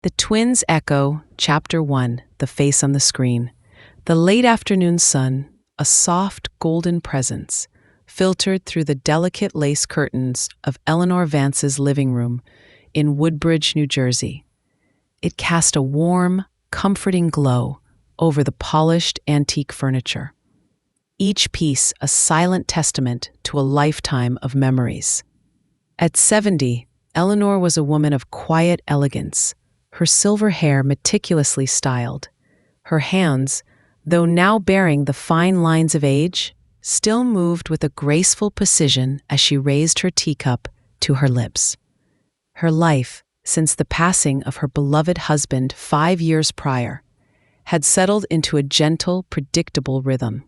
The twins echo, Chapter 1, The Face on the Screen. The late afternoon sun, a soft golden presence, filtered through the delicate lace curtains of Eleanor Vance's living room in Woodbridge, New Jersey. It cast a warm, comforting glow over the polished antique furniture, each piece a silent testament to a lifetime of memories. At 70, Eleanor was a woman of quiet elegance, her silver hair meticulously styled. Her hands, though now bearing the fine lines of age, still moved with a graceful precision as she raised her teacup to her lips. Her life, since the passing of her beloved husband 5 years prior, had settled into a gentle, predictable rhythm.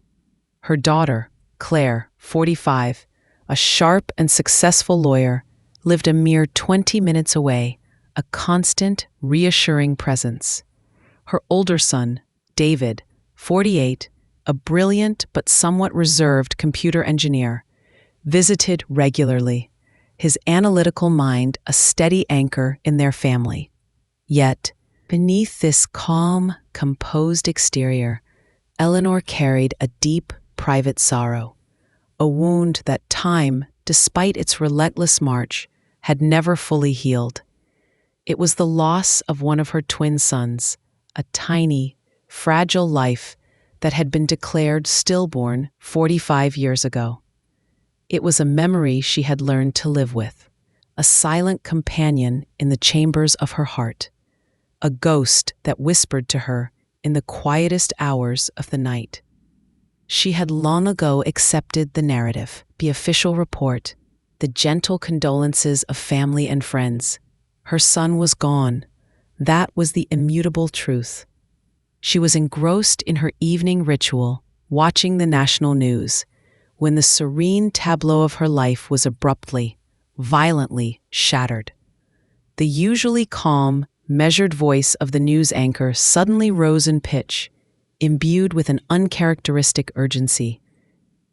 Her daughter, Claire, 45, a sharp and successful lawyer, lived a mere 20 minutes away, a constant, reassuring presence. Her older son, David, 48, a brilliant but somewhat reserved computer engineer, visited regularly, his analytical mind a steady anchor in their family. Yet, beneath this calm, composed exterior, Eleanor carried a deep, private sorrow, a wound that time, despite its relentless march, had never fully healed. It was the loss of one of her twin sons, a tiny, fragile life that had been declared stillborn 45 years ago. It was a memory she had learned to live with, a silent companion in the chambers of her heart, a ghost that whispered to her in the quietest hours of the night. She had long ago accepted the narrative, the official report, the gentle condolences of family and friends. Her son was gone. That was the immutable truth. She was engrossed in her evening ritual, watching the national news, when the serene tableau of her life was abruptly, violently shattered. The usually calm, measured voice of the news anchor suddenly rose in pitch, imbued with an uncharacteristic urgency.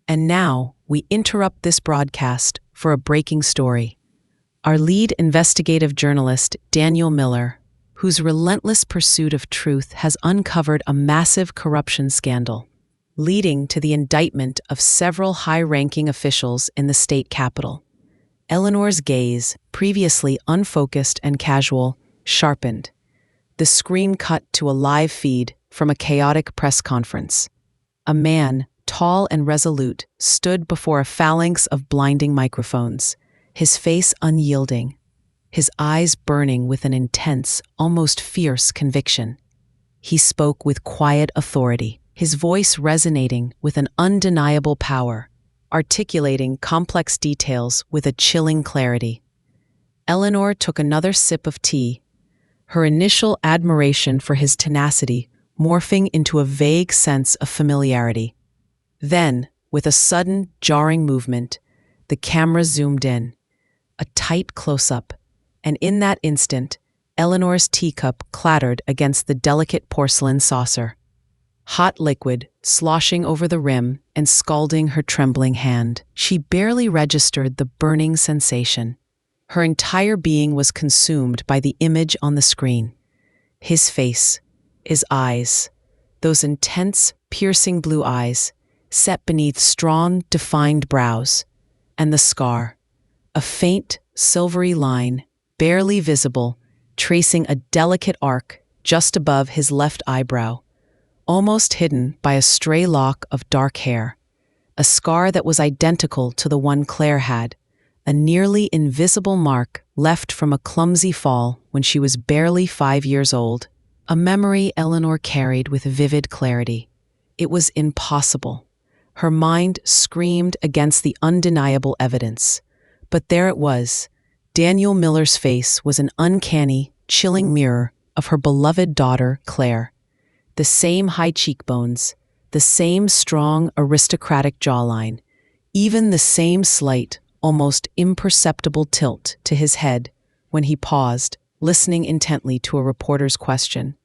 And now we interrupt this broadcast for a breaking story. Our lead investigative journalist, Daniel Miller, whose relentless pursuit of truth has uncovered a massive corruption scandal, leading to the indictment of several high-ranking officials in the state capitol. Eleanor's gaze, previously unfocused and casual, sharpened. The screen cut to a live feed from a chaotic press conference. A man, tall and resolute, stood before a phalanx of blinding microphones, his face unyielding, his eyes burning with an intense, almost fierce conviction. He spoke with quiet authority, his voice resonating with an undeniable power, articulating complex details with a chilling clarity. Eleanor took another sip of tea, her initial admiration for his tenacity morphing into a vague sense of familiarity. Then, with a sudden, jarring movement, the camera zoomed in, a tight close-up, and in that instant, Eleanor's teacup clattered against the delicate porcelain saucer. Hot liquid sloshing over the rim and scalding her trembling hand. She barely registered the burning sensation. Her entire being was consumed by the image on the screen. His face, his eyes, those intense, piercing blue eyes, set beneath strong, defined brows, and the scar, a faint, silvery line, barely visible, tracing a delicate arc just above his left eyebrow, almost hidden by a stray lock of dark hair, a scar that was identical to the one Claire had, a nearly invisible mark left from a clumsy fall when she was barely 5 years old, a memory Eleanor carried with vivid clarity. It was impossible. Her mind screamed against the undeniable evidence. But there it was. Daniel Miller's face was an uncanny, chilling mirror of her beloved daughter, Claire. The same high cheekbones, the same strong, aristocratic jawline, even the same slight, almost imperceptible tilt to his head when he paused, listening intently to a reporter's question.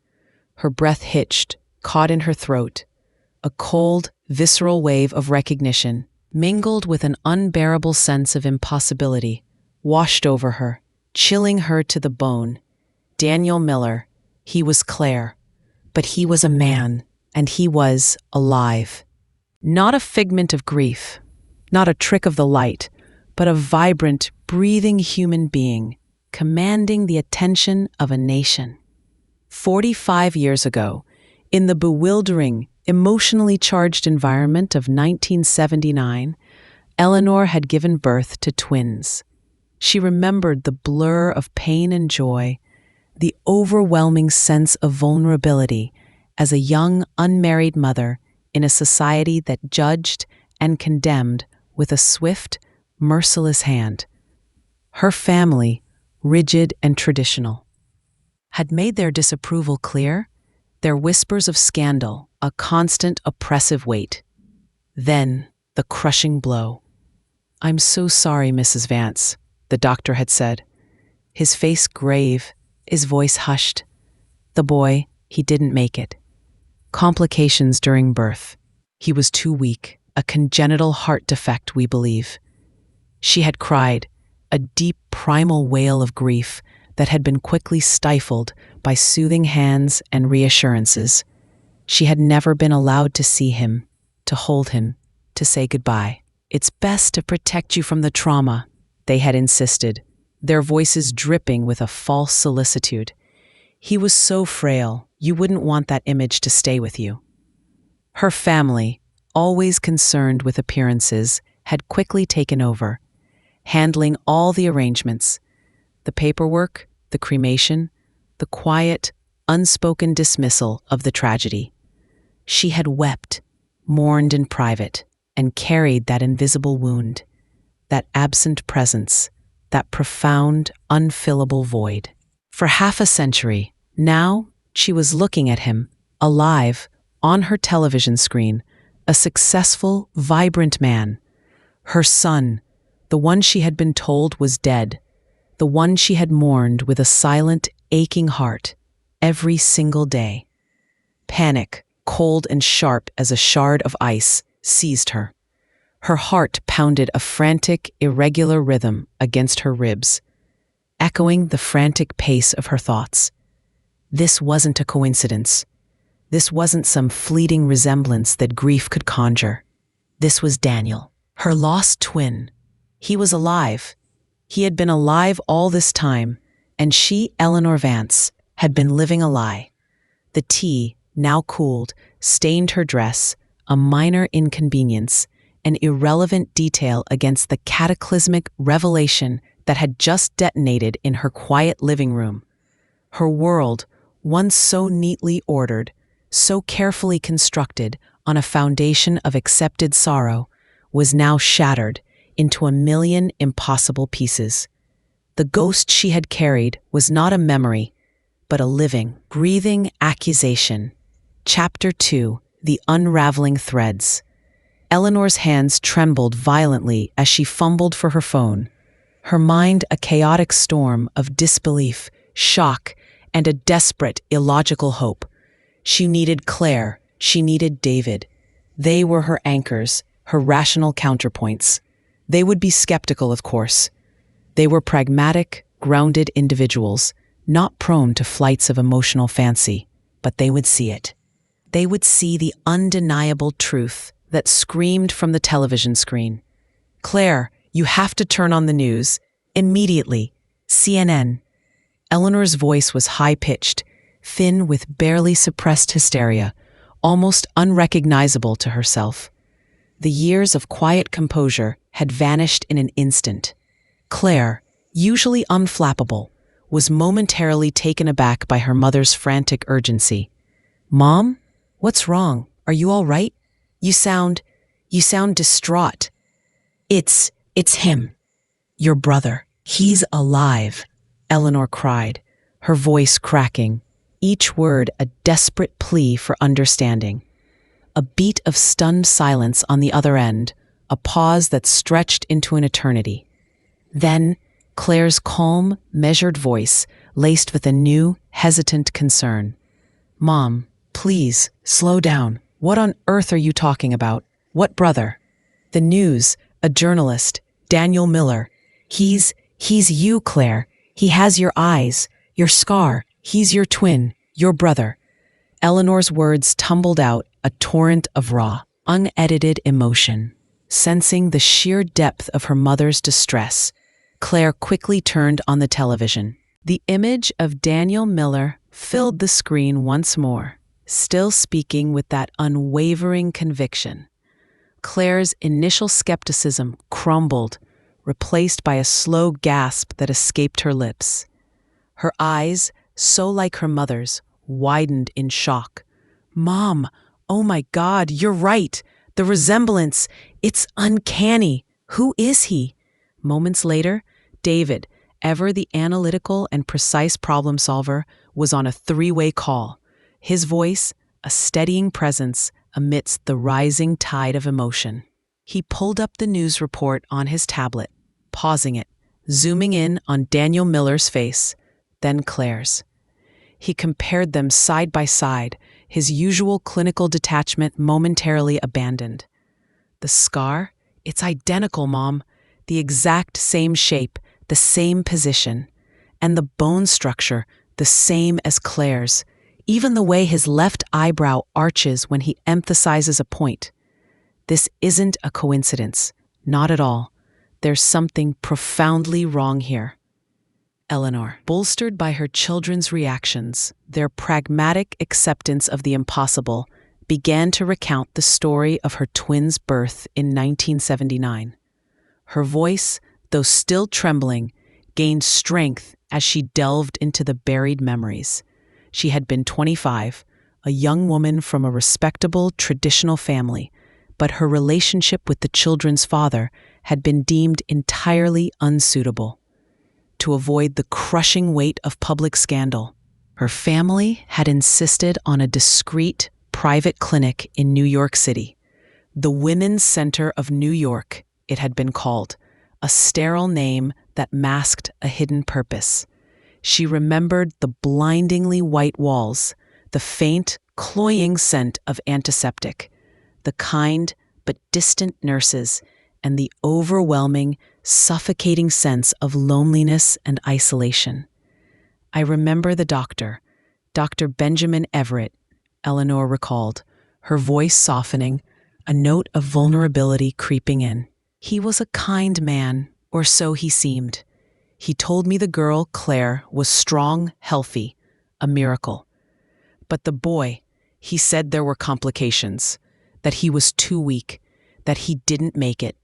Her breath hitched, caught in her throat. A cold, visceral wave of recognition, mingled with an unbearable sense of impossibility, washed over her, chilling her to the bone. Daniel Miller, He was Claire, but he was a man, and he was alive. Not a figment of grief, not a trick of the light, but a vibrant, breathing human being, commanding the attention of a nation. 45 years ago, in the bewildering, emotionally charged environment of 1979, Eleanor had given birth to twins. She remembered the blur of pain and joy, the overwhelming sense of vulnerability as a young, unmarried mother in a society that judged and condemned with a swift, merciless hand. Her family, rigid and traditional, had made their disapproval clear, their whispers of scandal a constant oppressive weight. Then, the crushing blow. "I'm so sorry, Mrs. Vance," the doctor had said. His face grave, his voice hushed. The boy, he didn't make it. Complications during birth. He was too weak, a congenital heart defect, we believe. She had cried, a deep primal wail of grief that had been quickly stifled by soothing hands and reassurances. She had never been allowed to see him, to hold him, to say goodbye. "It's best to protect you from the trauma," they had insisted, their voices dripping with a false solicitude. "He was so frail, you wouldn't want that image to stay with you." Her family, always concerned with appearances, had quickly taken over, handling all the arrangements, the paperwork, the cremation, the quiet, unspoken dismissal of the tragedy. She had wept, mourned in private, and carried that invisible wound, that absent presence, that profound, unfillable void. For half a century, now she was looking at him, alive, on her television screen, a successful, vibrant man. Her son, the one she had been told was dead, the one she had mourned with a silent, aching heart, every single day. Panic, cold and sharp as a shard of ice, seized her. Her heart pounded a frantic, irregular rhythm against her ribs, echoing the frantic pace of her thoughts. This wasn't a coincidence. This wasn't some fleeting resemblance that grief could conjure. This was Daniel, her lost twin. He was alive. He had been alive all this time, and she, Eleanor Vance, had been living a lie. The tea, now cooled, stained her dress, a minor inconvenience, an irrelevant detail against the cataclysmic revelation that had just detonated in her quiet living room. Her world, once so neatly ordered, so carefully constructed on a foundation of accepted sorrow, was now shattered into a million impossible pieces. The ghost she had carried was not a memory, but a living, breathing accusation. Chapter 2: The Unraveling Threads. Eleanor's hands trembled violently as she fumbled for her phone, her mind a chaotic storm of disbelief, shock, and a desperate, illogical hope. She needed Claire, she needed David. They were her anchors, her rational counterpoints. They would be skeptical, of course. They were pragmatic, grounded individuals, not prone to flights of emotional fancy, but they would see it. They would see the undeniable truth that screamed from the television screen. "Claire, you have to turn on the news. Immediately. CNN." Eleanor's voice was high-pitched, thin with barely suppressed hysteria, almost unrecognizable to herself. The years of quiet composure had vanished in an instant. Claire, usually unflappable, was momentarily taken aback by her mother's frantic urgency. "Mom? What's wrong? Are you all right? You sound distraught." It's him. Your brother. He's alive," Eleanor cried, her voice cracking, each word a desperate plea for understanding. A beat of stunned silence on the other end, a pause that stretched into an eternity. Then, Claire's calm, measured voice laced with a new, hesitant concern. "Mom, please, slow down. What on earth are you talking about? What brother?" "The news, a journalist, Daniel Miller. He's you, Claire. He has your eyes, your scar. He's your twin. Your brother." Eleanor's words tumbled out, a torrent of raw, unedited emotion. Sensing the sheer depth of her mother's distress, Claire quickly turned on the television. The image of Daniel Miller filled the screen once more, still speaking with that unwavering conviction. Claire's initial skepticism crumbled, replaced by a slow gasp that escaped her lips. Her eyes, so like her mother's, widened in shock. "Mom, oh my God, you're right. The resemblance, it's uncanny. Who is he?" Moments later, David, ever the analytical and precise problem solver, was on a three-way call. His voice, a steadying presence amidst the rising tide of emotion. He pulled up the news report on his tablet, pausing it, zooming in on Daniel Miller's face, then Claire's. He compared them side by side, his usual clinical detachment momentarily abandoned. "The scar? It's identical, Mom. The exact same shape, the same position. And the bone structure, the same as Claire's. Even the way his left eyebrow arches when he emphasizes a point. This isn't a coincidence. Not at all. There's something profoundly wrong here." Eleanor, bolstered by her children's reactions, their pragmatic acceptance of the impossible, began to recount the story of her twins' birth in 1979. Her voice, though still trembling, gained strength as she delved into the buried memories. She had been 25, a young woman from a respectable, traditional family, but her relationship with the children's father had been deemed entirely unsuitable. To avoid the crushing weight of public scandal, her family had insisted on a discreet, private clinic in New York City. The Women's Center of New York, it had been called, a sterile name that masked a hidden purpose. She remembered the blindingly white walls, the faint, cloying scent of antiseptic, the kind but distant nurses, and the overwhelming, suffocating sense of loneliness and isolation. "I remember the doctor, Dr. Benjamin Everett," Eleanor recalled, her voice softening, a note of vulnerability creeping in. "He was a kind man, or so he seemed. He told me the girl, Claire, was strong, healthy, a miracle. But the boy, he said there were complications, that he was too weak, that he didn't make it.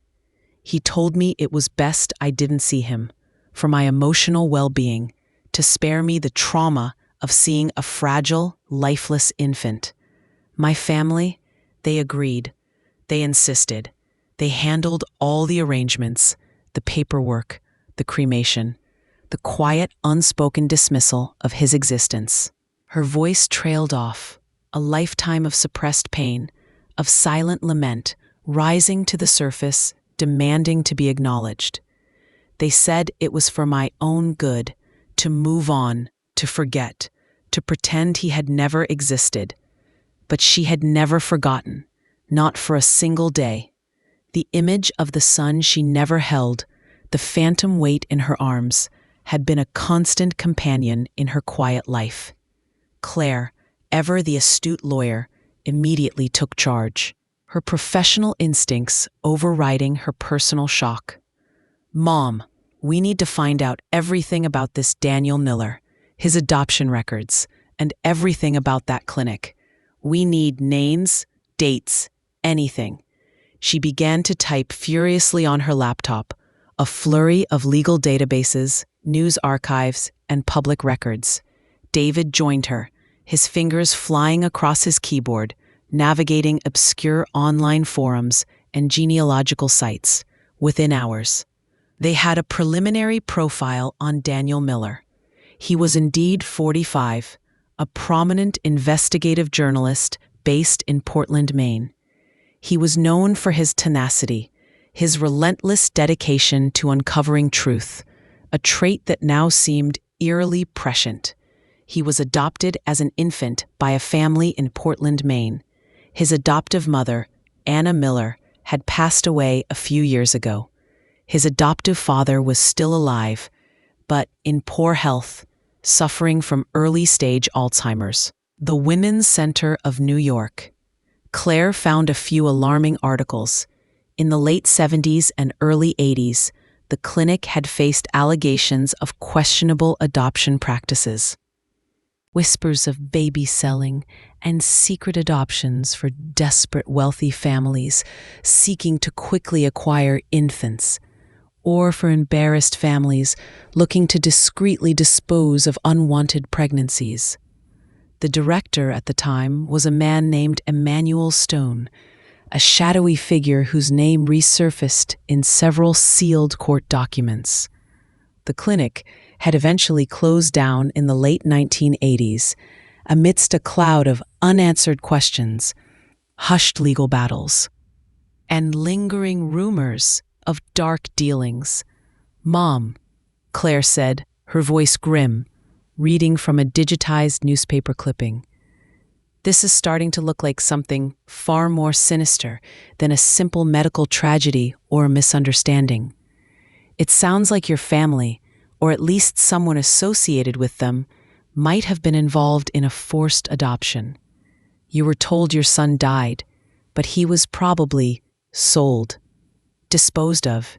He told me it was best I didn't see him, for my emotional well-being, to spare me the trauma of seeing a fragile, lifeless infant. My family, they agreed. They insisted. They handled all the arrangements, the paperwork, the cremation, the quiet, unspoken dismissal of his existence." Her voice trailed off, a lifetime of suppressed pain, of silent lament, rising to the surface, demanding to be acknowledged. "They said it was for my own good, to move on, to forget, to pretend he had never existed. But she had never forgotten, not for a single day. The image of the son she never held, the phantom weight in her arms, had been a constant companion in her quiet life." Claire, ever the astute lawyer, immediately took charge, her professional instincts overriding her personal shock. "Mom, we need to find out everything about this Daniel Miller, his adoption records, and everything about that clinic. We need names, dates, anything." She began to type furiously on her laptop, a flurry of legal databases, news archives, and public records. David joined her, his fingers flying across his keyboard, navigating obscure online forums and genealogical sites. Within hours, they had a preliminary profile on Daniel Miller. He was indeed 45, a prominent investigative journalist based in Portland, Maine. He was known for his tenacity, his relentless dedication to uncovering truth, a trait that now seemed eerily prescient. He was adopted as an infant by a family in Portland, Maine. His adoptive mother, Anna Miller, had passed away a few years ago. His adoptive father was still alive, but in poor health, suffering from early-stage Alzheimer's. The Women's Center of New York. Claire found a few alarming articles. In the late 70s and early 80s, the clinic had faced allegations of questionable adoption practices. Whispers of baby selling and secret adoptions for desperate wealthy families seeking to quickly acquire infants, or for embarrassed families looking to discreetly dispose of unwanted pregnancies. The director at the time was a man named Emmanuel Stone, a shadowy figure whose name resurfaced in several sealed court documents. The clinic had eventually closed down in the late 1980s amidst a cloud of unanswered questions, hushed legal battles, and lingering rumors of dark dealings. "Mom," Claire said, her voice grim, reading from a digitized newspaper clipping. "This is starting to look like something far more sinister than a simple medical tragedy or a misunderstanding. It sounds like your family, or at least someone associated with them, might have been involved in a forced adoption. You were told your son died, but he was probably sold, disposed of,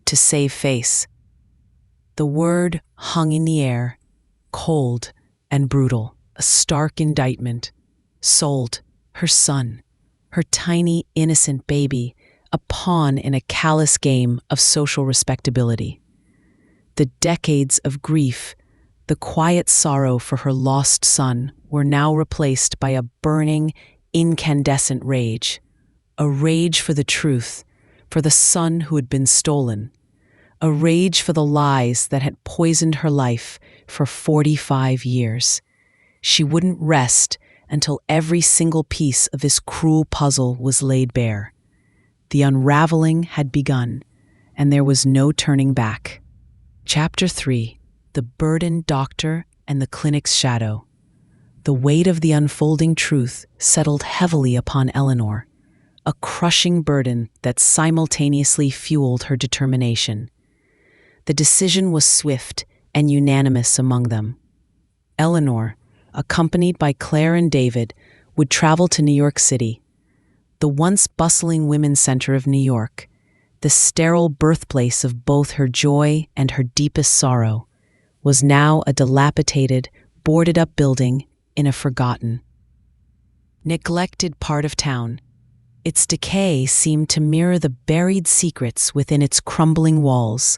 to save face." The word hung in the air, cold and brutal, a stark indictment. Sold, her son, her tiny, innocent baby, a pawn in a callous game of social respectability. The decades of grief, the quiet sorrow for her lost son, were now replaced by a burning, incandescent rage. A rage for the truth, for the son who had been stolen. A rage for the lies that had poisoned her life for 45 years. She wouldn't rest until every single piece of this cruel puzzle was laid bare. The unraveling had begun, and there was no turning back. Chapter 3. The Burdened Doctor and the Clinic's Shadow. The weight of the unfolding truth settled heavily upon Eleanor, a crushing burden that simultaneously fueled her determination. The decision was swift and unanimous among them. Eleanor, accompanied by Claire and David, would travel to New York City. The once bustling Women's Center of New York, the sterile birthplace of both her joy and her deepest sorrow, was now a dilapidated, boarded-up building in a forgotten, neglected part of town. Its decay seemed to mirror the buried secrets within its crumbling walls,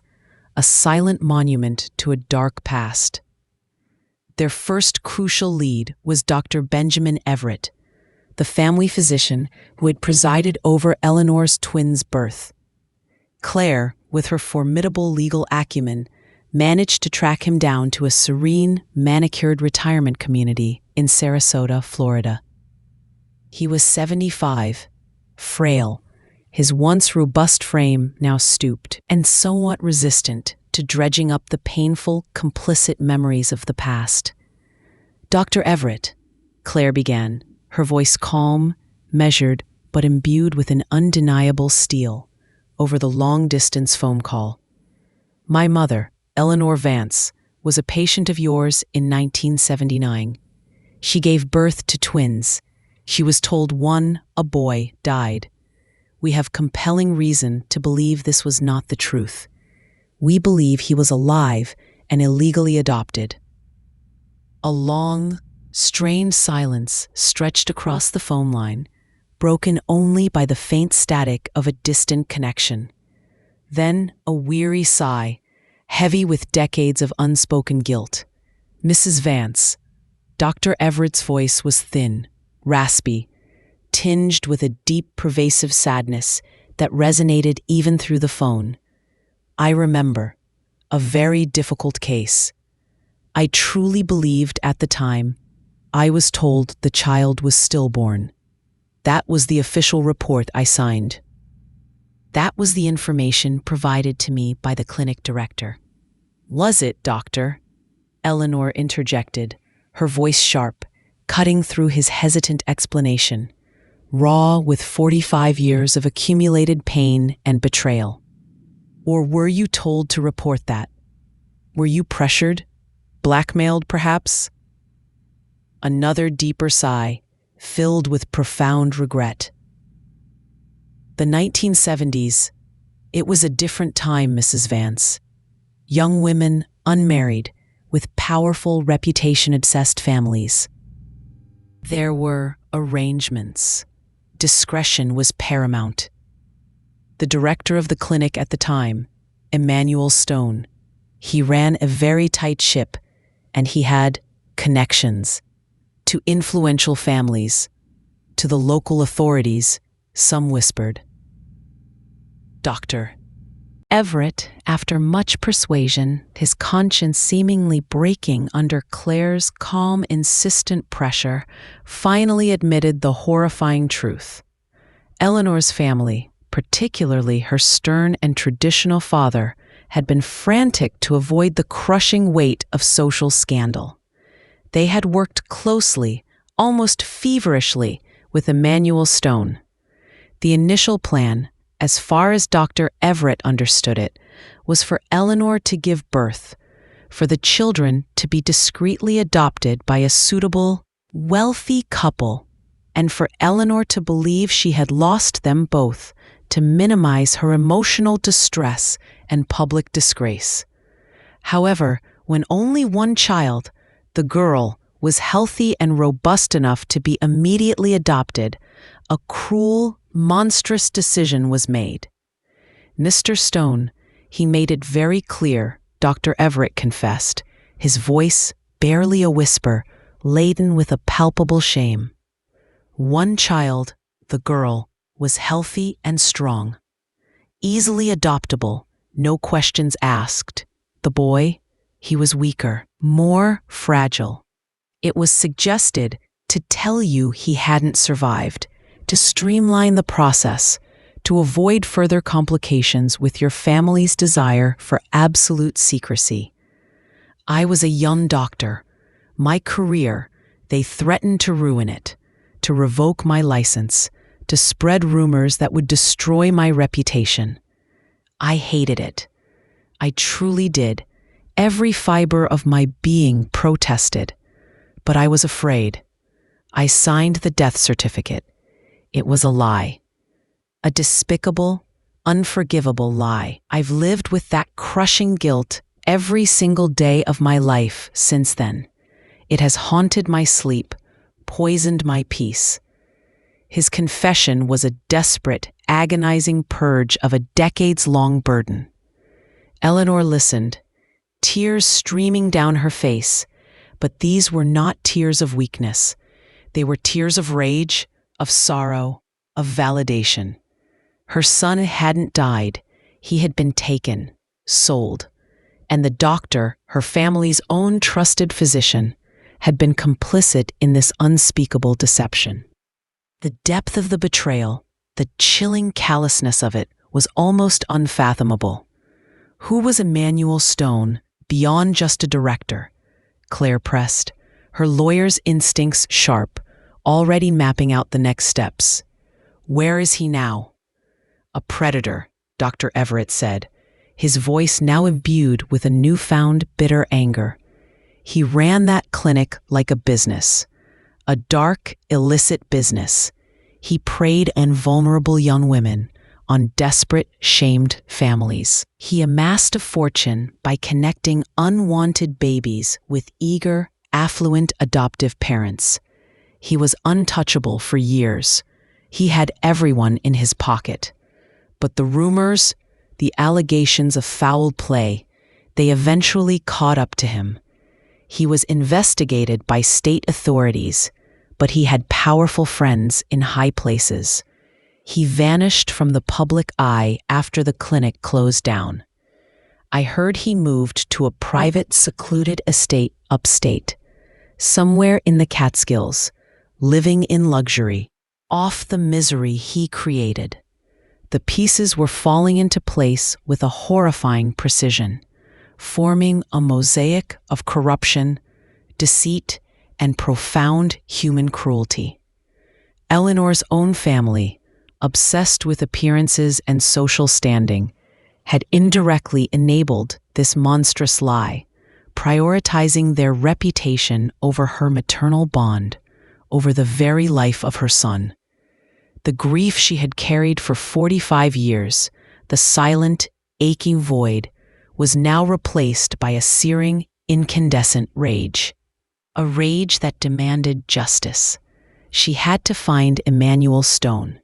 a silent monument to a dark past. Their first crucial lead was Dr. Benjamin Everett, the family physician who had presided over Eleanor's twins' birth. Claire, with her formidable legal acumen, managed to track him down to a serene, manicured retirement community in Sarasota, Florida. He was 75, frail, his once robust frame now stooped, and somewhat resistant to dredging up the painful, complicit memories of the past. "Dr. Everett," Claire began, her voice calm, measured, but imbued with an undeniable steel, over the long-distance phone call. "My mother, Eleanor Vance, was a patient of yours in 1979. She gave birth to twins. She was told one, a boy, died. We have compelling reason to believe this was not the truth. We believe he was alive and illegally adopted." A long, strained silence stretched across the phone line, broken only by the faint static of a distant connection. Then a weary sigh, heavy with decades of unspoken guilt. "Mrs. Vance." Dr. Everett's voice was thin, raspy, tinged with a deep, pervasive sadness that resonated even through the phone. "I remember. A very difficult case. I truly believed at the time. I was told the child was stillborn. That was the official report I signed." "That was the information provided to me by the clinic director." "Was it, doctor?" Eleanor interjected, her voice sharp, cutting through his hesitant explanation, raw with 45 years of accumulated pain and betrayal. "Or were you told to report that? Were you pressured? blackmailed, perhaps? Another deeper sigh, filled with profound regret. The 1970s. It was a different time, Mrs. Vance. Young women, unmarried, with powerful reputation-obsessed families. There were arrangements. Discretion was paramount. The director of the clinic at the time, Emmanuel Stone, he ran a very tight ship, and he had connections to influential families, to the local authorities, some whispered. Dr. Everett, after much persuasion, his conscience seemingly breaking under Claire's calm, insistent pressure, finally admitted the horrifying truth. Eleanor's family, particularly her stern and traditional father, had been frantic to avoid the crushing weight of social scandal. They had worked closely, almost feverishly, with Emmanuel Stone. The initial plan, as far as Dr. Everett understood it, was for Eleanor to give birth, for the children to be discreetly adopted by a suitable, wealthy couple, and for Eleanor to believe she had lost them both to minimize her emotional distress and public disgrace. However, when only one child, the girl, was healthy and robust enough to be immediately adopted, a cruel, monstrous decision was made. Mr. Stone, he made it very clear, Dr. Everett confessed, his voice barely a whisper, laden with a palpable shame. One child, the girl, was healthy and strong, easily adoptable, no questions asked. The boy, he was weaker, more fragile. It was suggested to tell you he hadn't survived, to streamline the process, to avoid further complications with your family's desire for absolute secrecy. I was a young doctor. My career, they threatened to ruin it, to revoke my license, to spread rumors that would destroy my reputation. I hated it. I truly did. Every fiber of my being protested. But I was afraid. I signed the death certificate. It was a lie. A despicable, unforgivable lie. I've lived with that crushing guilt every single day of my life since then. It has haunted my sleep, poisoned my peace. His confession was a desperate, agonizing purge of a decades-long burden. Eleanor listened, tears streaming down her face, but these were not tears of weakness. They were tears of rage, of sorrow, of validation. Her son hadn't died. He had been taken, sold. And the doctor, her family's own trusted physician, had been complicit in this unspeakable deception. The depth of the betrayal, the chilling callousness of it, was almost unfathomable. Who was Emmanuel Stone beyond just a director? Claire pressed, her lawyer's instincts sharp, already mapping out the next steps. Where is he now? A predator, Dr. Everett said, his voice now imbued with a newfound bitter anger. He ran that clinic like a business, a dark, illicit business. He preyed on vulnerable young women, on desperate, shamed families. He amassed a fortune by connecting unwanted babies with eager, affluent adoptive parents. He was untouchable for years. He had everyone in his pocket. But the rumors, the allegations of foul play, they eventually caught up to him. He was investigated by state authorities, but he had powerful friends in high places. He vanished from the public eye after the clinic closed down. I heard he moved to a private, secluded estate upstate, somewhere in the Catskills, living in luxury, off the misery he created. The pieces were falling into place with a horrifying precision, forming a mosaic of corruption, deceit, and profound human cruelty. Eleanor's own family, obsessed with appearances and social standing, had indirectly enabled this monstrous lie, prioritizing their reputation over her maternal bond, over the very life of her son. The grief she had carried for 45 years, the silent, aching void, was now replaced by a searing, incandescent rage. A rage that demanded justice. She had to find Emmanuel Stone,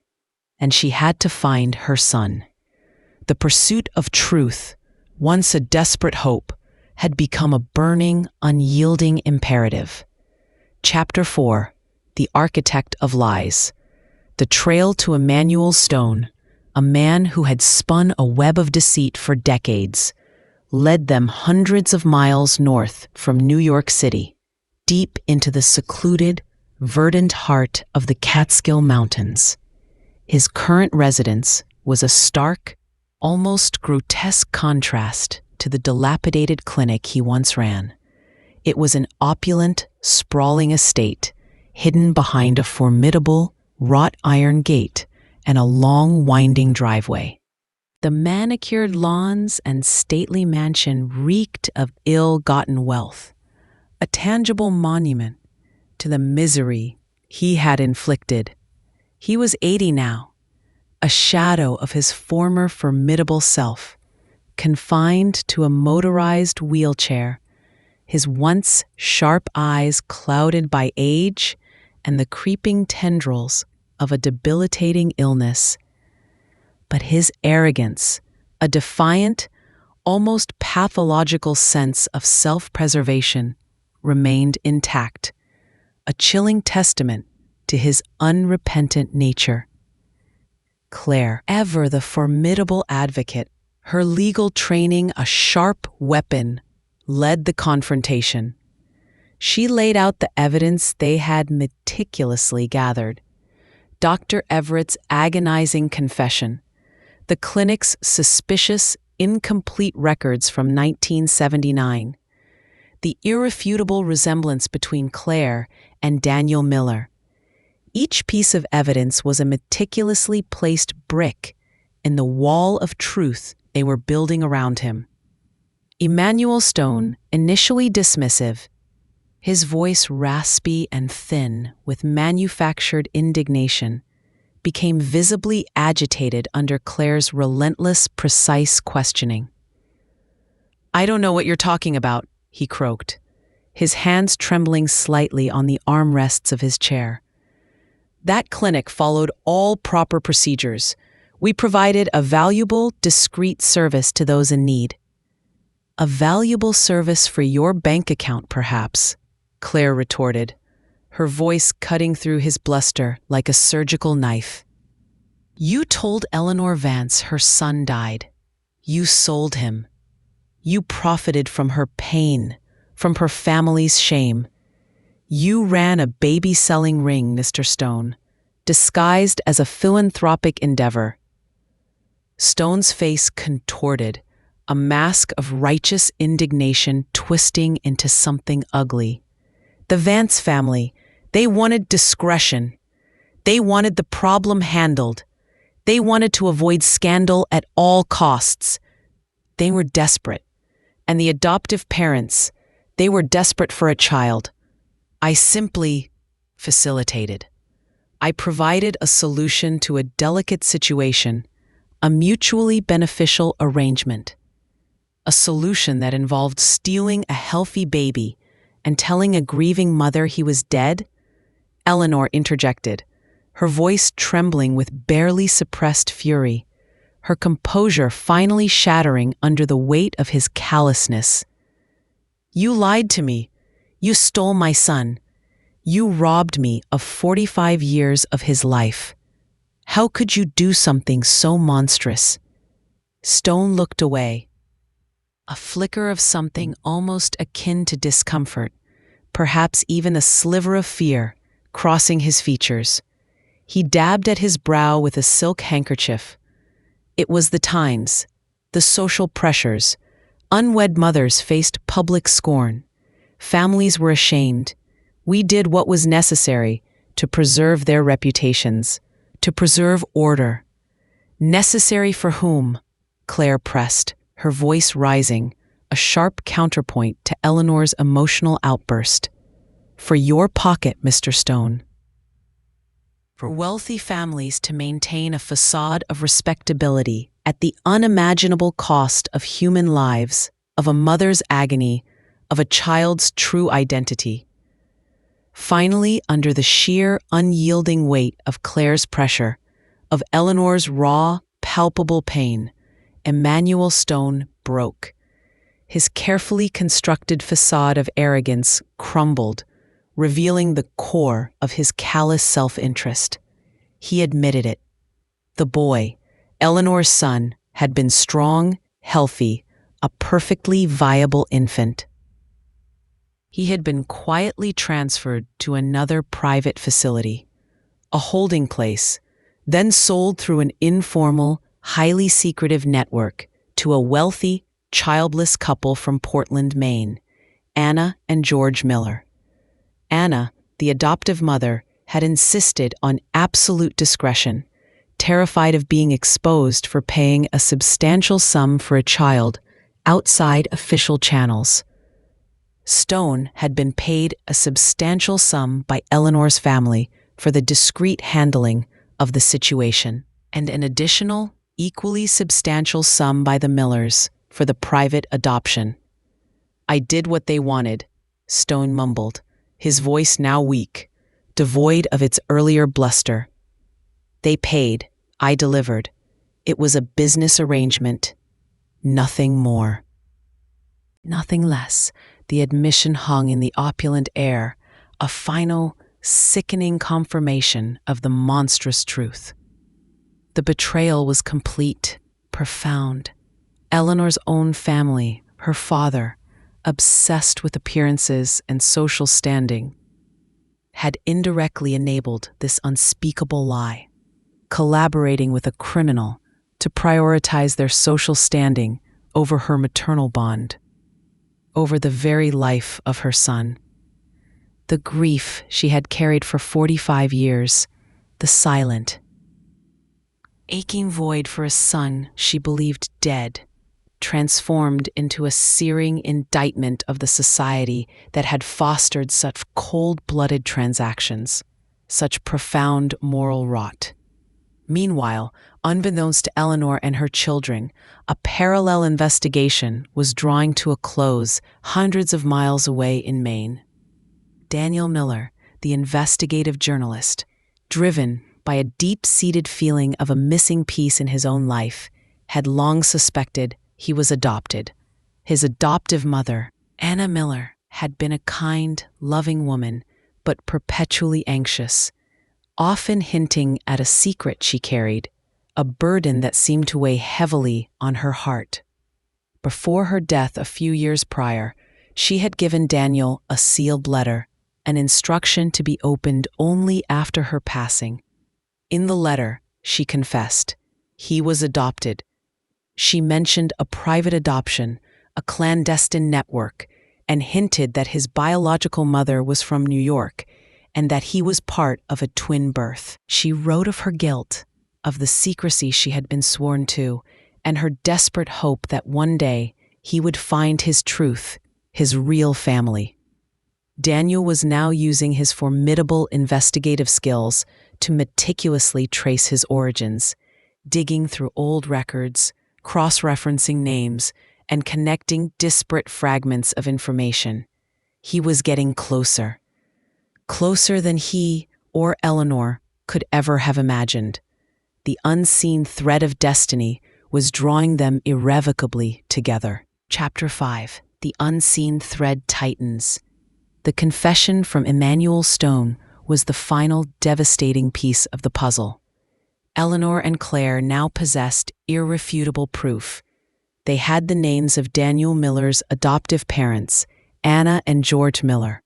and she had to find her son. The pursuit of truth, once a desperate hope, had become a burning, unyielding imperative. Chapter 4: The Architect of Lies. The trail to Emmanuel Stone, a man who had spun a web of deceit for decades, led them hundreds of miles north from New York City, deep into the secluded, verdant heart of the Catskill Mountains. His current residence was a stark, almost grotesque contrast to the dilapidated clinic he once ran. It was an opulent, sprawling estate, hidden behind a formidable, wrought iron gate and a long, winding driveway. The manicured lawns and stately mansion reeked of ill-gotten wealth, a tangible monument to the misery he had inflicted. He was 80 now, a shadow of his former formidable self, confined to a motorized wheelchair, his once sharp eyes clouded by age and the creeping tendrils of a debilitating illness. But his arrogance, a defiant, almost pathological sense of self-preservation, remained intact, a chilling testament to his unrepentant nature. Claire, ever the formidable advocate, her legal training a sharp weapon, led the confrontation. She laid out the evidence they had meticulously gathered. Dr. Everett's agonizing confession, the clinic's suspicious, incomplete records from 1979, the irrefutable resemblance between Claire and Daniel Miller. Each piece of evidence was a meticulously placed brick in the wall of truth they were building around him. Emmanuel Stone, initially dismissive, his voice raspy and thin with manufactured indignation, became visibly agitated under Claire's relentless, precise questioning. "I don't know what you're talking about," he croaked, his hands trembling slightly on the armrests of his chair. "That clinic followed all proper procedures. We provided a valuable, discreet service to those in need." "A valuable service for your bank account, perhaps," Claire retorted, her voice cutting through his bluster like a surgical knife. "You told Eleanor Vance her son died. You sold him. You profited from her pain, from her family's shame. You ran a baby-selling ring, Mr. Stone, disguised as a philanthropic endeavor." Stone's face contorted, a mask of righteous indignation twisting into something ugly. The Vance family, they wanted discretion. They wanted the problem handled. They wanted to avoid scandal at all costs. They were desperate. And the adoptive parents, they were desperate for a child. I simply facilitated. I provided a solution to a delicate situation, a mutually beneficial arrangement. A solution that involved stealing a healthy baby and telling a grieving mother he was dead? Eleanor interjected, her voice trembling with barely suppressed fury, her composure finally shattering under the weight of his callousness. "You lied to me. You stole my son. You robbed me of 45 years of his life. How could you do something so monstrous?" Stone looked away, a flicker of something almost akin to discomfort, perhaps even a sliver of fear, crossing his features. He dabbed at his brow with a silk handkerchief. It was the times, the social pressures. Unwed mothers faced public scorn. Families were ashamed. We did what was necessary to preserve their reputations, to preserve order. "Necessary for whom?" Claire pressed, her voice rising, a sharp counterpoint to Eleanor's emotional outburst. For your pocket, Mr. Stone. For wealthy families to maintain a facade of respectability at the unimaginable cost of human lives, of a mother's agony, of a child's true identity. Finally, under the sheer, unyielding weight of Claire's pressure, of Eleanor's raw, palpable pain, Emmanuel Stone broke. His carefully constructed facade of arrogance crumbled, revealing the core of his callous self-interest. He admitted it. The boy, Eleanor's son, had been strong, healthy, a perfectly viable infant. He had been quietly transferred to another private facility, a holding place, then sold through an informal, highly secretive network to a wealthy, childless couple from Portland, Maine, Anna and George Miller. Anna, the adoptive mother, had insisted on absolute discretion, terrified of being exposed for paying a substantial sum for a child outside official channels. Stone had been paid a substantial sum by Eleanor's family for the discreet handling of the situation, and an additional, equally substantial sum by the Millers for the private adoption. I did what they wanted, Stone mumbled, his voice now weak, devoid of its earlier bluster. They paid, I delivered. It was a business arrangement. Nothing more. Nothing less. The admission hung in the opulent air, a final, sickening confirmation of the monstrous truth. The betrayal was complete, profound. Eleanor's own family, her father, obsessed with appearances and social standing, had indirectly enabled this unspeakable lie, collaborating with a criminal to prioritize their social standing over her maternal bond, over the very life of her son. The grief she had carried for 45 years, the silent, aching void for a son she believed dead, transformed into a searing indictment of the society that had fostered such cold-blooded transactions, such profound moral rot. Meanwhile, unbeknownst to Eleanor and her children, a parallel investigation was drawing to a close hundreds of miles away in Maine. Daniel Miller, the investigative journalist, driven by a deep-seated feeling of a missing piece in his own life, had long suspected he was adopted. His adoptive mother, Anna Miller, had been a kind, loving woman, but perpetually anxious, often hinting at a secret she carried, a burden that seemed to weigh heavily on her heart. Before her death a few years prior, she had given Daniel a sealed letter, an instruction to be opened only after her passing. In the letter, she confessed, he was adopted. She mentioned a private adoption, a clandestine network, and hinted that his biological mother was from New York, and that he was part of a twin birth. She wrote of her guilt, of the secrecy she had been sworn to, and her desperate hope that one day he would find his truth, his real family. Daniel was now using his formidable investigative skills to meticulously trace his origins, digging through old records, cross-referencing names, and connecting disparate fragments of information. He was getting closer. Closer than he or Eleanor could ever have imagined. The unseen thread of destiny was drawing them irrevocably together. Chapter 5. The unseen thread tightens. The confession from Emmanuel Stone was the final devastating piece of the puzzle. Eleanor and Claire now possessed irrefutable proof. They had the names of Daniel Miller's adoptive parents, Anna and George Miller.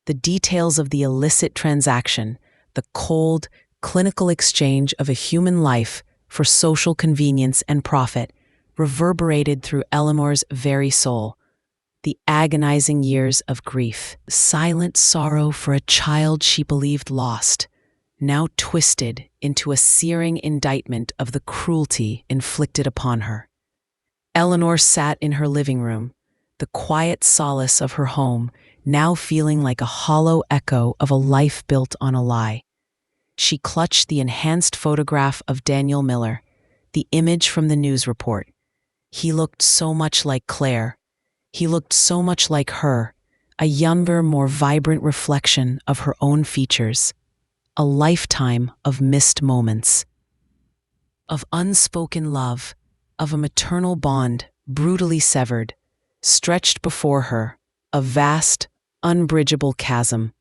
The details of the illicit transaction, the cold, clinical exchange of a human life for social convenience and profit, reverberated through Eleanor's very soul. The agonizing years of grief, silent sorrow for a child she believed lost, now twisted into a searing indictment of the cruelty inflicted upon her. Eleanor sat in her living room, the quiet solace of her home now feeling like a hollow echo of a life built on a lie. She clutched the enhanced photograph of Daniel Miller, the image from the news report. He looked so much like Claire. He looked so much like her, a younger, more vibrant reflection of her own features. A lifetime of missed moments, of unspoken love, of a maternal bond brutally severed, stretched before her, a vast, unbridgeable chasm.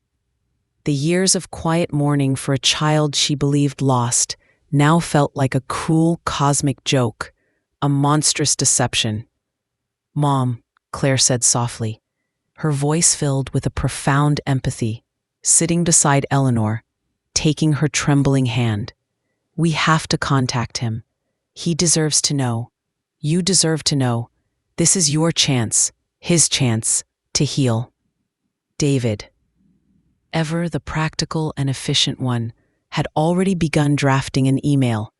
The years of quiet mourning for a child she believed lost now felt like a cruel cosmic joke, a monstrous deception. "Mom," Claire said softly, her voice filled with a profound empathy, sitting beside Eleanor, taking her trembling hand. "We have to contact him. He deserves to know. You deserve to know. This is your chance, his chance, to heal." David, ever the practical and efficient one, had already begun drafting an email.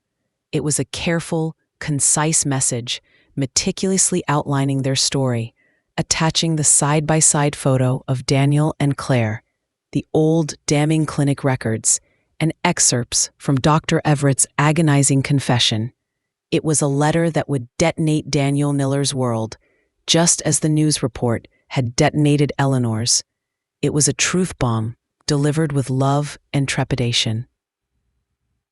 It was a careful, concise message, meticulously outlining their story, attaching the side-by-side photo of Daniel and Claire, the old, damning clinic records, and excerpts from Dr. Everett's agonizing confession. It was a letter that would detonate Daniel Miller's world, just as the news report had detonated Eleanor's. It was a truth bomb, delivered with love and trepidation.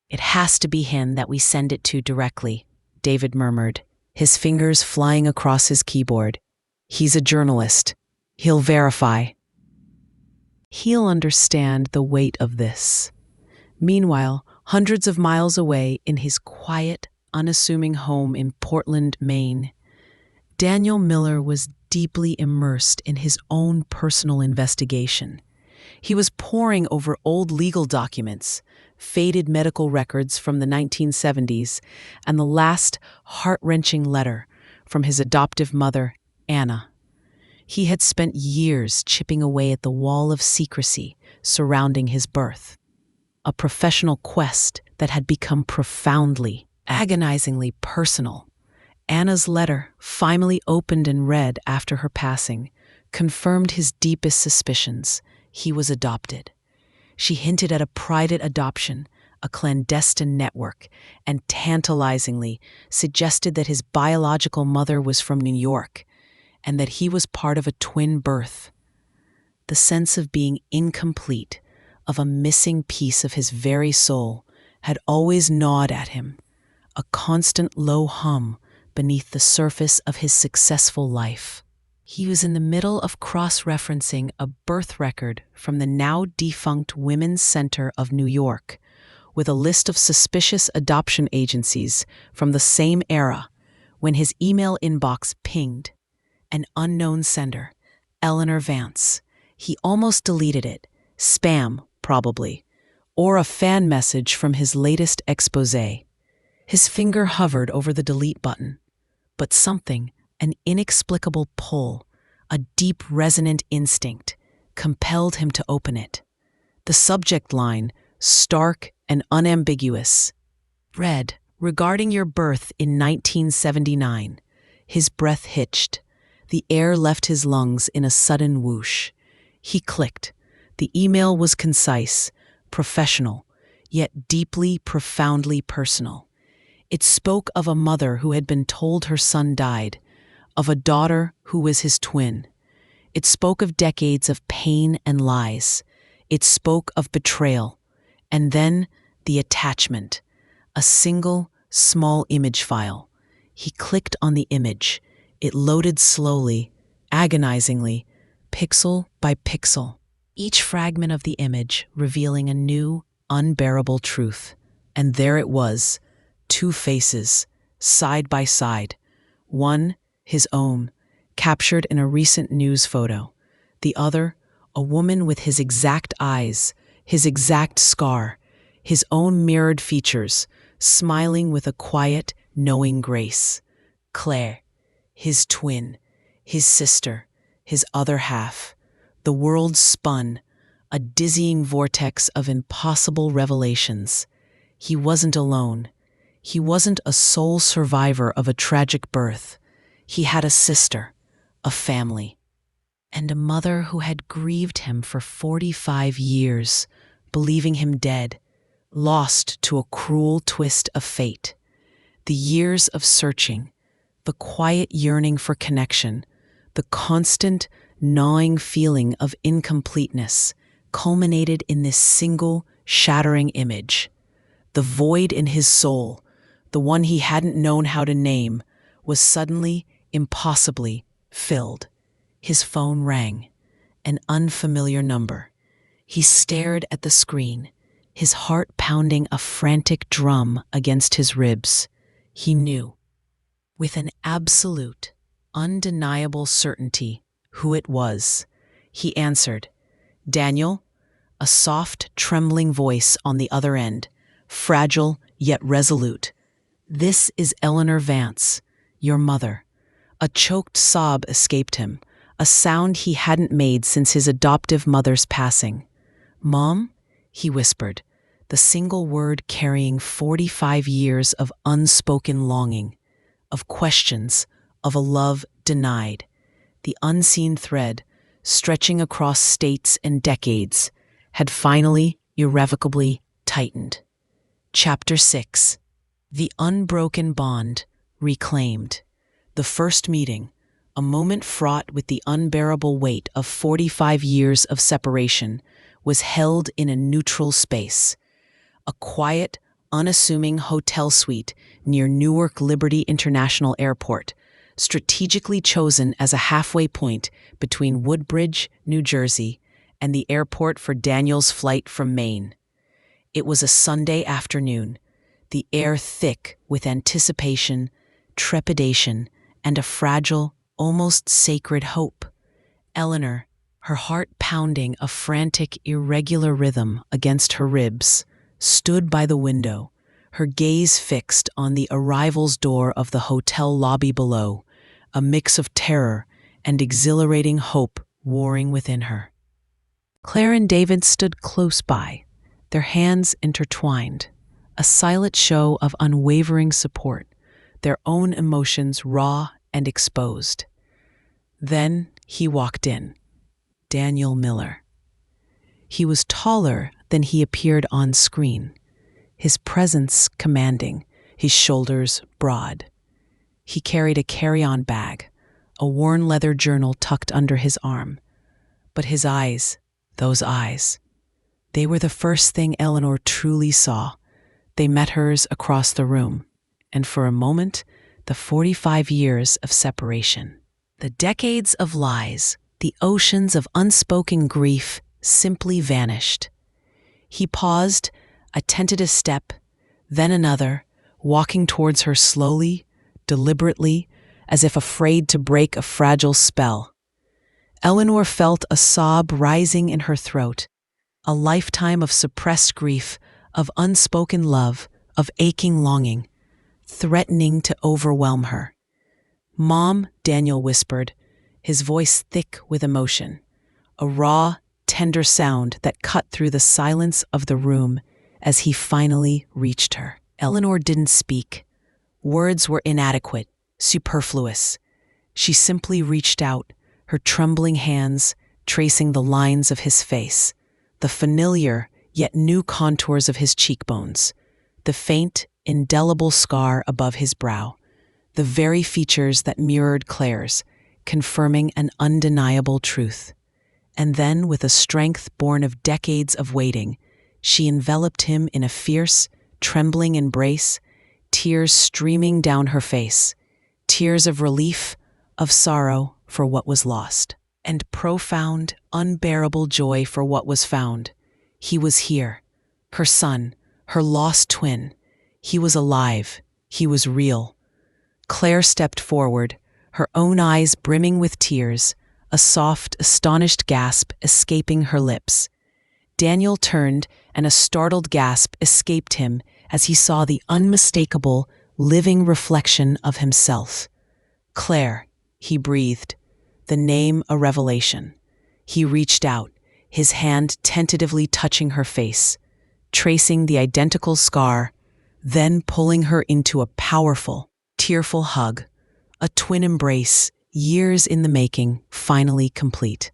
"It has to be him that we send it to directly," David murmured, his fingers flying across his keyboard. "He's a journalist. He'll verify. He'll understand the weight of this." Meanwhile, hundreds of miles away in his quiet, unassuming home in Portland, Maine, Daniel Miller was deeply immersed in his own personal investigation. He was poring over old legal documents, faded medical records from the 1970s, and the last heart-wrenching letter from his adoptive mother, Anna. He had spent years chipping away at the wall of secrecy surrounding his birth, a professional quest that had become profoundly, agonizingly personal. Anna's letter, finally opened and read after her passing, confirmed his deepest suspicions. He was adopted. She hinted at a private adoption, a clandestine network, and tantalizingly suggested that his biological mother was from New York, and that he was part of a twin birth. The sense of being incomplete, of a missing piece of his very soul, had always gnawed at him, a constant low hum beneath the surface of his successful life. He was in the middle of cross-referencing a birth record from the now-defunct Women's Center of New York with a list of suspicious adoption agencies from the same era when his email inbox pinged. An unknown sender, Eleanor Vance. He almost deleted it. Spam, probably. Or a fan message from his latest exposé. His finger hovered over the delete button. But something, an inexplicable pull, a deep resonant instinct, compelled him to open it. The subject line, stark and unambiguous, read, "Regarding your birth in 1979. His breath hitched. The air left his lungs in a sudden whoosh. He clicked. The email was concise, professional, yet deeply, profoundly personal. It spoke of a mother who had been told her son died, of a daughter who was his twin. It spoke of decades of pain and lies. It spoke of betrayal. And then the attachment, a single, small image file. He clicked on the image. It loaded slowly, agonizingly, pixel by pixel, each fragment of the image revealing a new, unbearable truth. And there it was, two faces, side by side. One, his own, captured in a recent news photo. The other, a woman with his exact eyes, his exact scar, his own mirrored features, smiling with a quiet, knowing grace. Claire, his twin, his sister, his other half. The world spun, a dizzying vortex of impossible revelations. He wasn't alone. He wasn't a sole survivor of a tragic birth. He had a sister, a family, and a mother who had grieved him for 45 years, believing him dead, lost to a cruel twist of fate. The years of searching, the quiet yearning for connection, the constant, gnawing feeling of incompleteness culminated in this single, shattering image. The void in his soul, the one he hadn't known how to name, was suddenly, impossibly filled. His phone rang, an unfamiliar number. He stared at the screen, his heart pounding a frantic drum against his ribs. He knew, with an absolute, undeniable certainty, who it was. He answered. "Daniel?" A soft, trembling voice on the other end, fragile yet resolute. "This is Eleanor Vance, your mother." A choked sob escaped him, a sound he hadn't made since his adoptive mother's passing. "Mom?" he whispered, the single word carrying 45 years of unspoken longing, of questions, of a love denied. The unseen thread, stretching across states and decades, had finally, irrevocably tightened. Chapter 6. The Unbroken Bond Reclaimed. The first meeting, a moment fraught with the unbearable weight of 45 years of separation, was held in a neutral space. A quiet, unassuming hotel suite near Newark Liberty International Airport, strategically chosen as a halfway point between Woodbridge, New Jersey, and the airport for Daniel's flight from Maine. It was a Sunday afternoon, the air thick with anticipation, trepidation, and a fragile, almost sacred hope. Eleanor, her heart pounding a frantic, irregular rhythm against her ribs, stood by the window, her gaze fixed on the arrivals door of the hotel lobby below, a mix of terror and exhilarating hope warring within her. Claire and David stood close by, their hands intertwined, a silent show of unwavering support, their own emotions raw and exposed. Then he walked in, Daniel Miller. He was taller than he appeared on screen, his presence commanding, his shoulders broad. He carried a carry-on bag, a worn leather journal tucked under his arm. But his eyes, those eyes, they were the first thing Eleanor truly saw. They met hers across the room, and for a moment, the 45 years of separation, the decades of lies, the oceans of unspoken grief simply vanished. He paused, a tentative step, then another, walking towards her slowly, deliberately, as if afraid to break a fragile spell. Eleanor felt a sob rising in her throat, a lifetime of suppressed grief, of unspoken love, of aching longing, threatening to overwhelm her. "Mom," Daniel whispered, his voice thick with emotion, a raw, tender sound that cut through the silence of the room as he finally reached her. Eleanor didn't speak. Words were inadequate, superfluous. She simply reached out, her trembling hands tracing the lines of his face, the familiar yet new contours of his cheekbones, the faint, indelible scar above his brow, the very features that mirrored Claire's, confirming an undeniable truth. And then, with a strength born of decades of waiting, she enveloped him in a fierce, trembling embrace, tears streaming down her face, tears of relief, of sorrow for what was lost, and profound, unbearable joy for what was found. He was here, her son, her lost twin. He was alive. He was real. Claire stepped forward, her own eyes brimming with tears, a soft, astonished gasp escaping her lips. Daniel turned, and a startled gasp escaped him as he saw the unmistakable, living reflection of himself. "Claire," he breathed, the name a revelation. He reached out, his hand tentatively touching her face, tracing the identical scar, then pulling her into a powerful, tearful hug, a twin embrace years in the making, finally complete.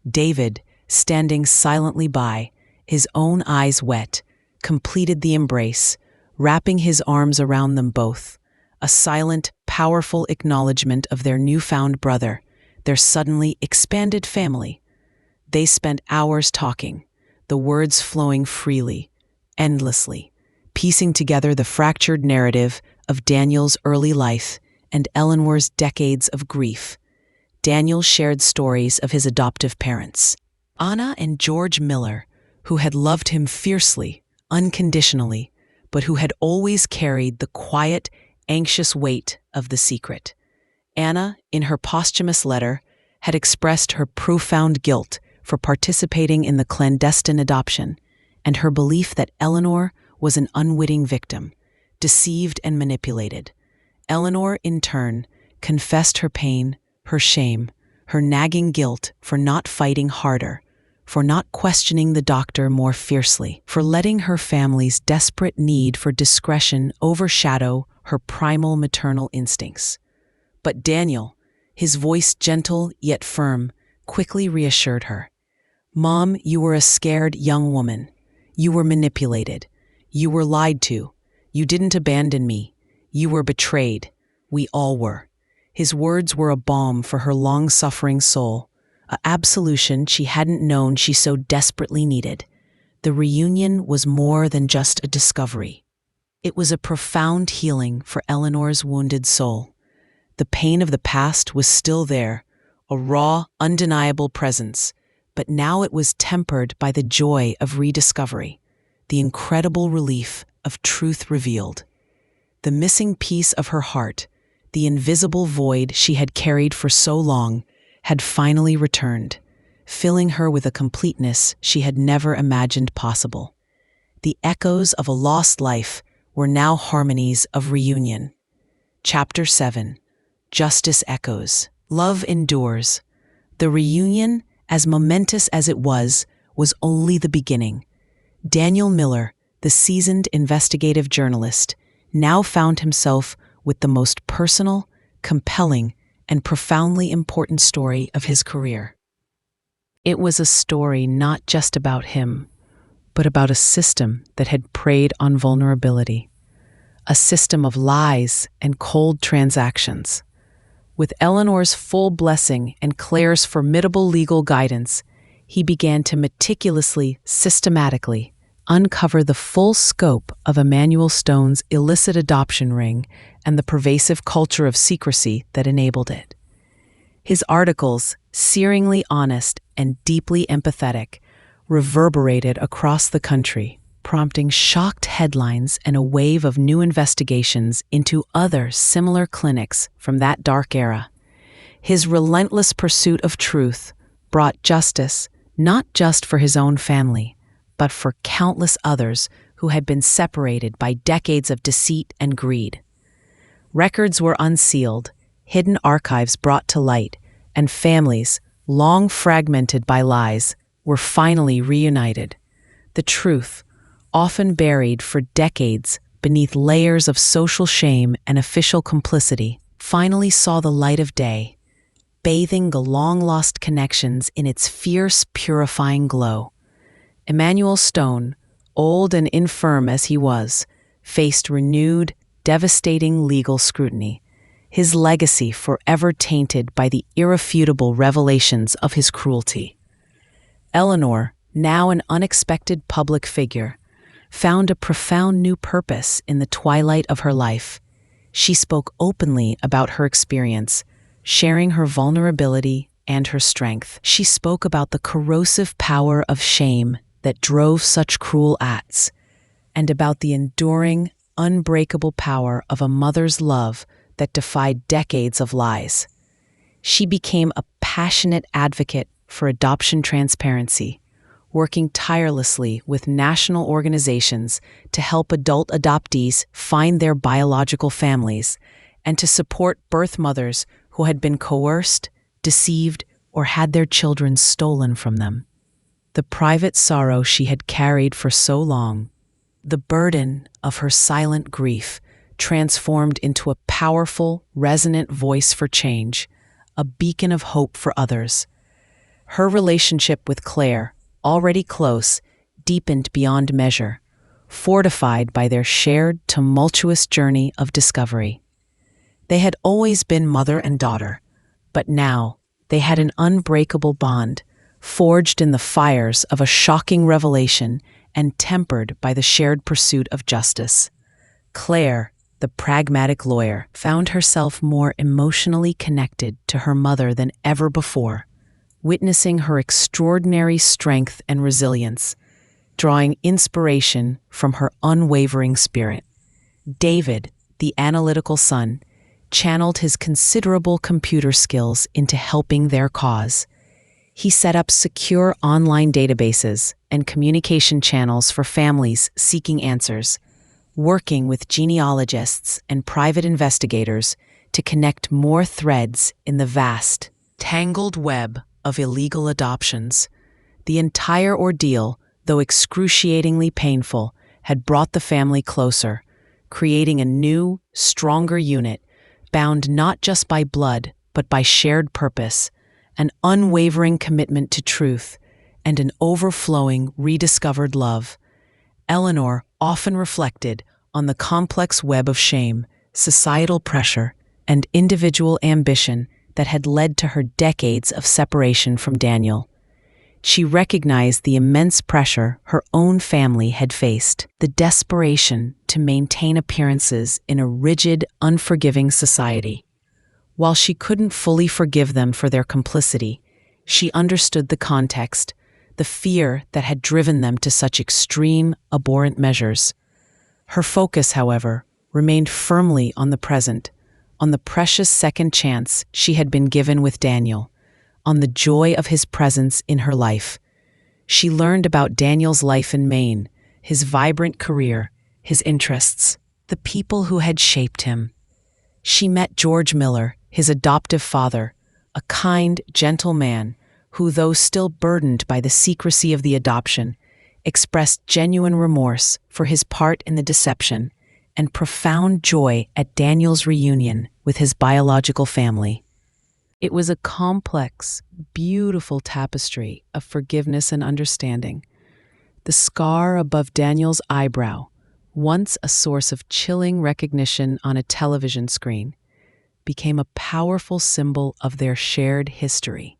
David, standing silently by, his own eyes wet, completed the embrace, wrapping his arms around them both, a silent, powerful acknowledgement of their newfound brother, their suddenly expanded family. They spent hours talking, the words flowing freely, endlessly, piecing together the fractured narrative of Daniel's early life and Eleanor's decades of grief. Daniel shared stories of his adoptive parents, Anna and George Miller, who had loved him fiercely, unconditionally, but who had always carried the quiet, anxious weight of the secret. Anna, in her posthumous letter, had expressed her profound guilt for participating in the clandestine adoption, and her belief that Eleanor was an unwitting victim, deceived and manipulated. Eleanor, in turn, confessed her pain, her shame, her nagging guilt for not fighting harder, for not questioning the doctor more fiercely, for letting her family's desperate need for discretion overshadow her primal maternal instincts. But Daniel, his voice gentle yet firm, quickly reassured her. "Mom, you were a scared young woman. You were manipulated. You were lied to. You didn't abandon me. You were betrayed. We all were." His words were a balm for her long-suffering soul, an absolution she hadn't known she so desperately needed. The reunion was more than just a discovery. It was a profound healing for Eleanor's wounded soul. The pain of the past was still there, a raw, undeniable presence, but now it was tempered by the joy of rediscovery, the incredible relief of truth revealed. The missing piece of her heart, the invisible void she had carried for so long, had finally returned, filling her with a completeness she had never imagined possible. The echoes of a lost life were now harmonies of reunion. Chapter 7. Justice Echoes. Love Endures. The reunion, as momentous as it was only the beginning. Daniel Miller, the seasoned investigative journalist, now found himself with the most personal, compelling, and profoundly important story of his career. It was a story not just about him, but about a system that had preyed on vulnerability, a system of lies and cold transactions. With Eleanor's full blessing and Claire's formidable legal guidance, he began to meticulously, systematically, uncover the full scope of Emmanuel Stone's illicit adoption ring and the pervasive culture of secrecy that enabled it. His articles, searingly honest and deeply empathetic, reverberated across the country, prompting shocked headlines and a wave of new investigations into other similar clinics from that dark era. His relentless pursuit of truth brought justice not just for his own family, but for countless others who had been separated by decades of deceit and greed. Records were unsealed, hidden archives brought to light, and families, long fragmented by lies, were finally reunited. The truth, often buried for decades beneath layers of social shame and official complicity, finally saw the light of day, bathing the long-lost connections in its fierce, purifying glow. Emmanuel Stone, old and infirm as he was, faced renewed, devastating legal scrutiny, his legacy forever tainted by the irrefutable revelations of his cruelty. Eleanor, now an unexpected public figure, found a profound new purpose in the twilight of her life. She spoke openly about her experience, sharing her vulnerability and her strength. She spoke about the corrosive power of shame that drove such cruel acts, and about the enduring, unbreakable power of a mother's love that defied decades of lies. She became a passionate advocate for adoption transparency, working tirelessly with national organizations to help adult adoptees find their biological families and to support birth mothers who had been coerced, deceived, or had their children stolen from them. The private sorrow she had carried for so long, the burden of her silent grief, transformed into a powerful, resonant voice for change, a beacon of hope for others. Her relationship with Claire, already close, deepened beyond measure, fortified by their shared, tumultuous journey of discovery. They had always been mother and daughter, but now they had an unbreakable bond, forged in the fires of a shocking revelation and tempered by the shared pursuit of justice. Claire, the pragmatic lawyer, found herself more emotionally connected to her mother than ever before, witnessing her extraordinary strength and resilience, drawing inspiration from her unwavering spirit. David, the analytical son, channeled his considerable computer skills into helping their cause. He set up secure online databases and communication channels for families seeking answers, working with genealogists and private investigators to connect more threads in the vast, tangled web of illegal adoptions. The entire ordeal, though excruciatingly painful, had brought the family closer, creating a new, stronger unit, bound not just by blood, but by shared purpose, an unwavering commitment to truth, and an overflowing, rediscovered love. Eleanor often reflected on the complex web of shame, societal pressure, and individual ambition that had led to her decades of separation from Daniel. She recognized the immense pressure her own family had faced, the desperation to maintain appearances in a rigid, unforgiving society. While she couldn't fully forgive them for their complicity, she understood the context, the fear that had driven them to such extreme, abhorrent measures. Her focus, however, remained firmly on the present, on the precious second chance she had been given with Daniel, on the joy of his presence in her life. She learned about Daniel's life in Maine, his vibrant career, his interests, the people who had shaped him. She met George Miller, his adoptive father, a kind, gentle man who, though still burdened by the secrecy of the adoption, expressed genuine remorse for his part in the deception and profound joy at Daniel's reunion with his biological family. It was a complex, beautiful tapestry of forgiveness and understanding. The scar above Daniel's eyebrow, once a source of chilling recognition on a television screen, became a powerful symbol of their shared history,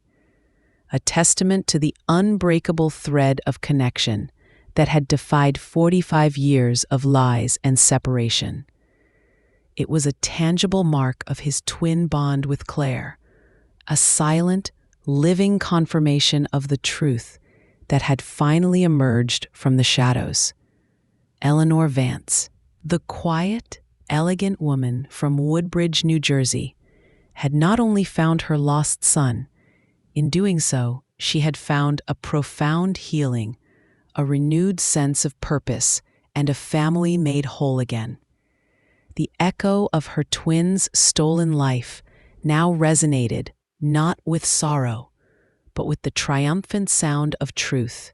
a testament to the unbreakable thread of connection that had defied 45 years of lies and separation. It was a tangible mark of his twin bond with Claire, a silent, living confirmation of the truth that had finally emerged from the shadows. Eleanor Vance, the quiet, elegant woman from Woodbridge, New Jersey, had not only found her lost son. In doing so, she had found a profound healing, a renewed sense of purpose, and a family made whole again. The echo of her twins' stolen life now resonated not with sorrow, but with the triumphant sound of truth,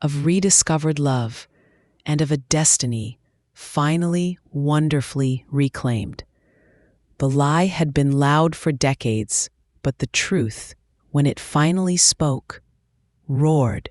of rediscovered love, and of a destiny finally, wonderfully reclaimed. The lie had been loud for decades, but the truth, when it finally spoke, roared